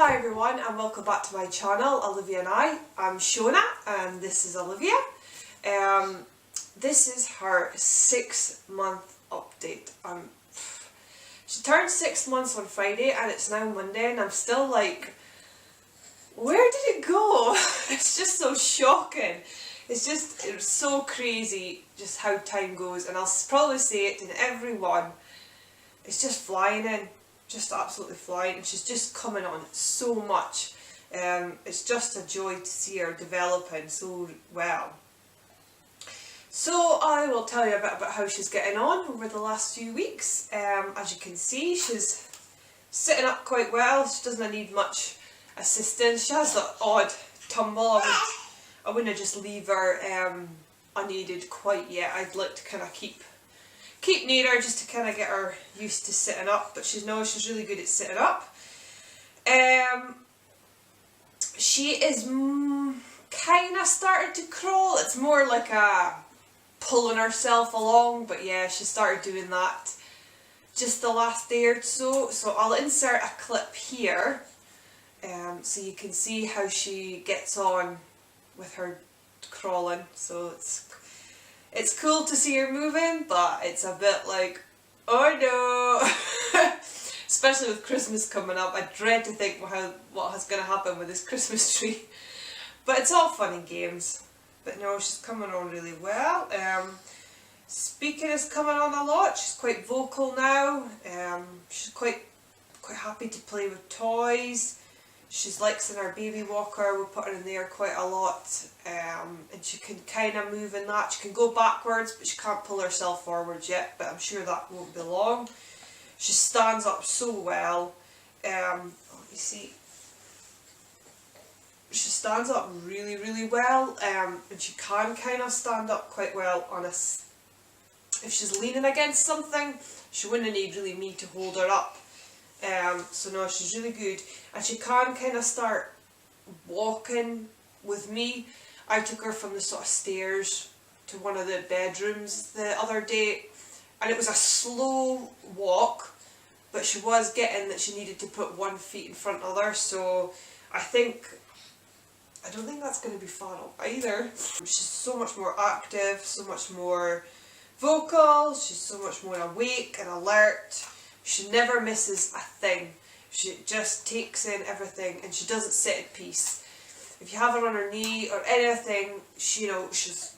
Hi everyone and welcome back to my channel, Olivia and I. I'm Shona and this is Olivia. This is her 6-month update. She turned 6 months on Friday and it's now Monday and I'm still like, where did it go? It's just so shocking. It's so crazy just how time goes, and I'll probably say it in every one. It's just flying in. Just absolutely flying, and she's just coming on so much. It's just a joy to see her developing so well. So I will tell you a bit about how she's getting on over the last few weeks. As you can see, she's sitting up quite well. She doesn't need much assistance. She has the odd tumble. I wouldn't just leave her unaided quite yet. I'd like to kind of keep near her just to kind of get her used to sitting up, but she's really good at sitting up. She is kind of started to crawl. It's more like a pulling herself along, but yeah, she started doing that just the last day or so. So I'll insert a clip here so you can see how she gets on with her crawling. So it's cool to see her moving, but it's a bit like, oh no! Especially with Christmas coming up, I dread to think what is going to happen with this Christmas tree. But it's all fun and games. But no, she's coming on really well. Speaking is coming on a lot. She's quite vocal now. She's quite happy to play with toys. She likes in her baby walker. We put her in there quite a lot, and she can kind of move in that. She can go backwards, but she can't pull herself forwards yet, but I'm sure that won't be long. She stands up so well. Let me see. She stands up really, really well, and she can kind of stand up quite well on a... If she's leaning against something, she wouldn't need really me to hold her up. So no, she's really good, and she can kind of start walking with me. I took her from the sort of stairs to one of the bedrooms the other day, and it was a slow walk, but she was getting that she needed to put one foot in front of the other, so I don't think that's going to be fun either. She's so much more active, so much more vocal, she's so much more awake and alert. She never misses a thing. She just takes in everything, and she doesn't sit in peace. If you have her on her knee or anything, she's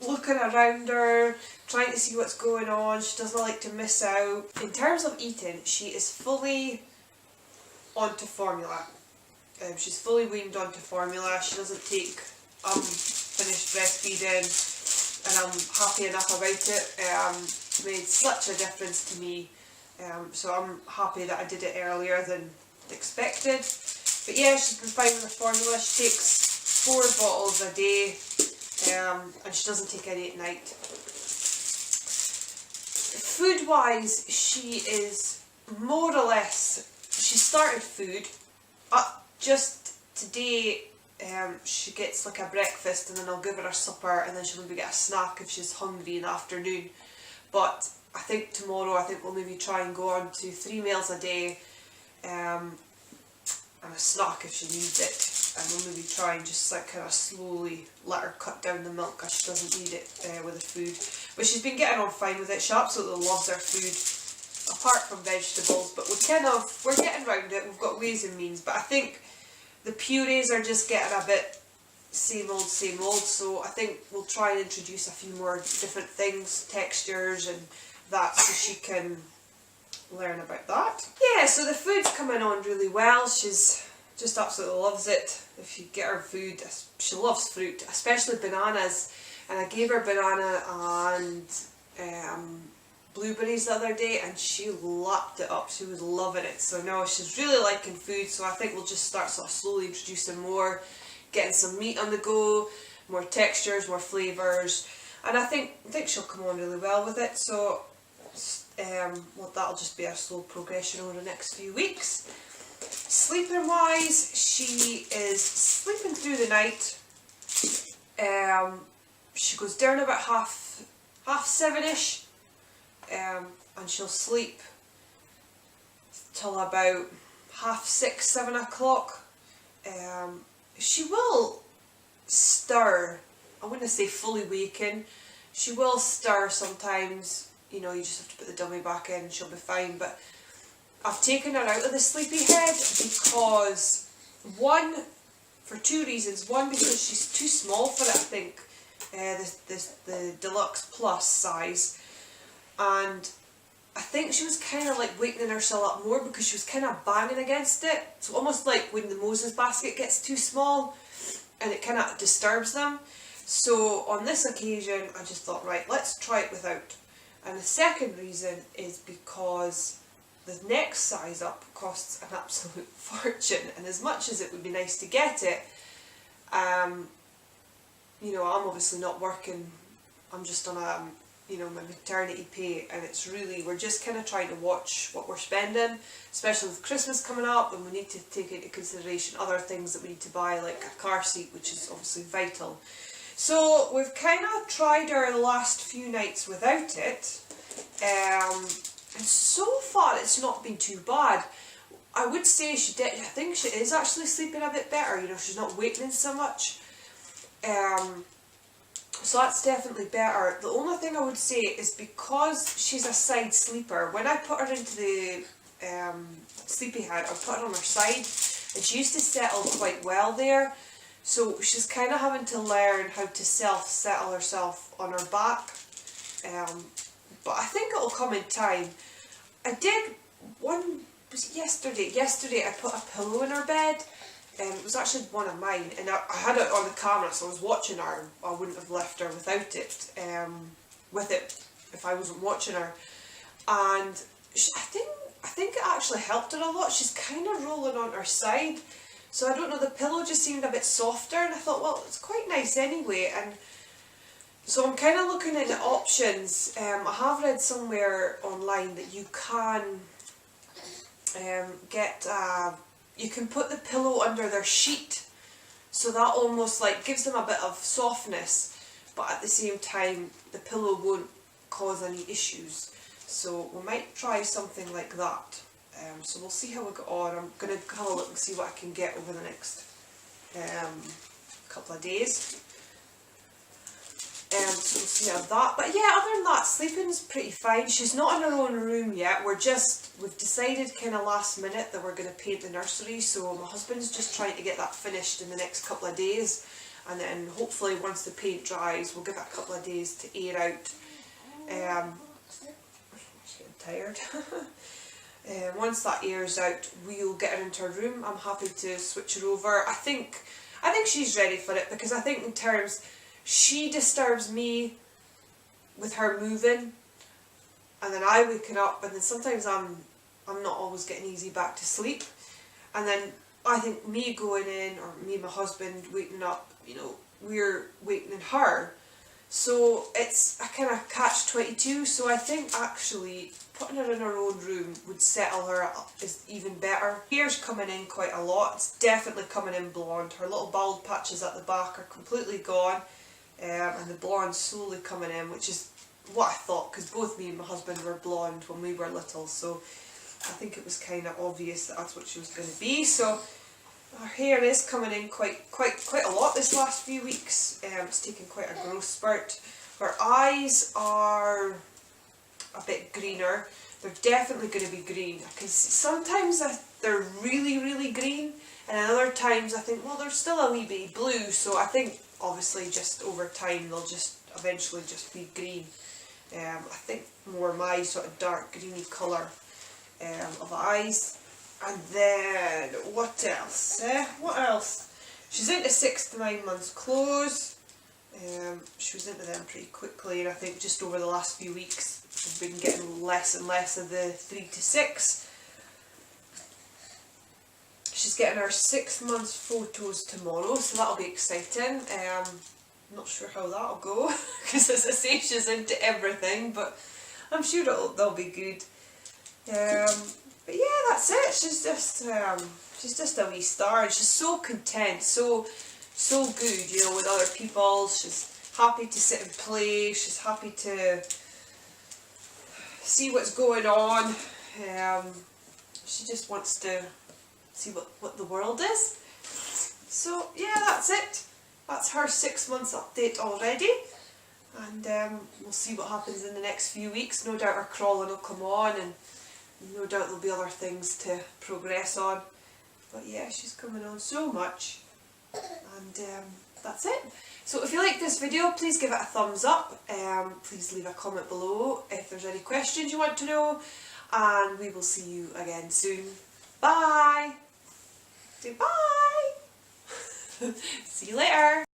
looking around her, trying to see what's going on. She doesn't like to miss out. In terms of eating, she is fully onto formula. She's fully weaned onto formula. She doesn't take finished breastfeeding, and I'm happy enough about it. It made such a difference to me. So I'm happy that I did it earlier than expected. But yeah, she's been fine with her formula. She takes 4 bottles a day, and she doesn't take any at night. Food wise, she is more or less, she started food. Just today she gets like a breakfast, and then I'll give her a supper, and then she'll maybe get a snack if she's hungry in the afternoon. But I think tomorrow, we'll maybe try and go on to 3 meals a day, and a snack if she needs it, and we'll maybe try and just like kind of slowly let her cut down the milk as she doesn't need it with the food. But she's been getting on fine with it. She absolutely loves her food, apart from vegetables, but we're getting around it. We've got ways and means, but I think the purees are just getting a bit same old, so I think we'll try and introduce a few more different things, textures and that, so she can learn about that. Yeah, so the food's coming on really well. She's just absolutely loves it. If you get her food, she loves fruit, especially bananas, and I gave her banana and blueberries the other day, and she lapped it up. She was loving it. So no, she's really liking food, so I think we'll just start sort of slowly introducing more, getting some meat on the go, more textures, more flavours, and I think she'll come on really well with it. So that'll just be a slow progression over the next few weeks. Sleeping wise, she is sleeping through the night. She goes down about half 7ish, and she'll sleep till about 6:30, 7 o'clock. She will stir. I wouldn't say fully waken. She will stir sometimes. You know, you just have to put the dummy back in and she'll be fine. But I've taken her out of the sleepyhead because, one, for two reasons. One, because she's too small for it, I think. The deluxe plus size. And I think she was kind of like wakening herself up more because she was kind of banging against it. So almost like when the Moses basket gets too small and it kind of disturbs them. So on this occasion I just thought, right, let's try it without. And the second reason is because the next size up costs an absolute fortune, and as much as it would be nice to get it, you know, I'm obviously not working. I'm just on a, you know, my maternity pay, and it's really, we're just kind of trying to watch what we're spending, especially with Christmas coming up, and we need to take into consideration other things that we need to buy, like a car seat, which is obviously vital. So we've kind of tried her the last few nights without it, and so far it's not been too bad. I would say I think she is actually sleeping a bit better, you know, she's not wakening so much. So that's definitely better. The only thing I would say is because she's a side sleeper, when I put her into the sleepyhead, I put her on her side, and she used to settle quite well there. So she's kind of having to learn how to self-settle herself on her back. But I think it'll come in time. I did one, was it yesterday? Yesterday I put a pillow in her bed. It was actually one of mine, and I had it on the camera, so I was watching her. I wouldn't have left her without it, with it, if I wasn't watching her. And I think it actually helped her a lot. She's kind of rolling on her side, so I don't know, the pillow just seemed a bit softer, and I thought, well, it's quite nice anyway. And so I'm kind of looking into options. I have read somewhere online that you can get you can put the pillow under their sheet, so that almost like gives them a bit of softness, but at the same time the pillow won't cause any issues. So we might try something like that. So we'll see how we get on. I'm going to have a look and see what I can get over the next couple of days. So we'll see how that. But yeah, other than that, sleeping's pretty fine. She's not in her own room yet. We've decided kind of last minute that we're going to paint the nursery. So my husband's just trying to get that finished in the next couple of days. And then hopefully once the paint dries, we'll give it a couple of days to air out. I'm getting tired. Once that airs out, we'll get her into her room. I'm happy to switch her over. I think she's ready for it, because I think in terms, she disturbs me with her moving, and then I waking up, and then sometimes I'm not always getting easy back to sleep, and then I think me going in, or me and my husband waking up, you know, we're wakening her. So it's a kind of catch-22. So I think actually putting her in her own room would settle her up is even better. Hair's coming in quite a lot. It's definitely coming in blonde. Her little bald patches at the back are completely gone, and the blonde's slowly coming in, which is what I thought, because both me and my husband were blonde when we were little. So I think it was kind of obvious that that's what she was going to be. So her hair is coming in quite a lot this last few weeks. It's taken quite a growth spurt. Her eyes are a bit greener. They're definitely going to be green. Because sometimes they're really green, and other times I think, well, they're still a wee bit blue. So I think obviously just over time they'll just eventually just be green. I think more my sort of dark greeny colour of eyes. And then, what else? What else? She's into 6 to 9 months clothes. She was into them pretty quickly, and I think just over the last few weeks we've been getting less and less of the 3 to 6. She's getting her 6 months photos tomorrow, so that'll be exciting. Not sure how that'll go, because as I say, she's into everything, but I'm sure they'll be good. But yeah, that's it. She's just a wee star, and she's so content, so good, you know, with other people. She's happy to sit and play. She's happy to see what's going on. She just wants to see what the world is. So yeah, that's it. That's her 6 months update already. And we'll see what happens in the next few weeks. No doubt her crawling will come on, and no doubt there'll be other things to progress on. But yeah, she's coming on so much. And that's it. So if you like this video, please give it a thumbs up. Please leave a comment below if there's any questions you want to know. And we will see you again soon. Bye! Say bye! See you later!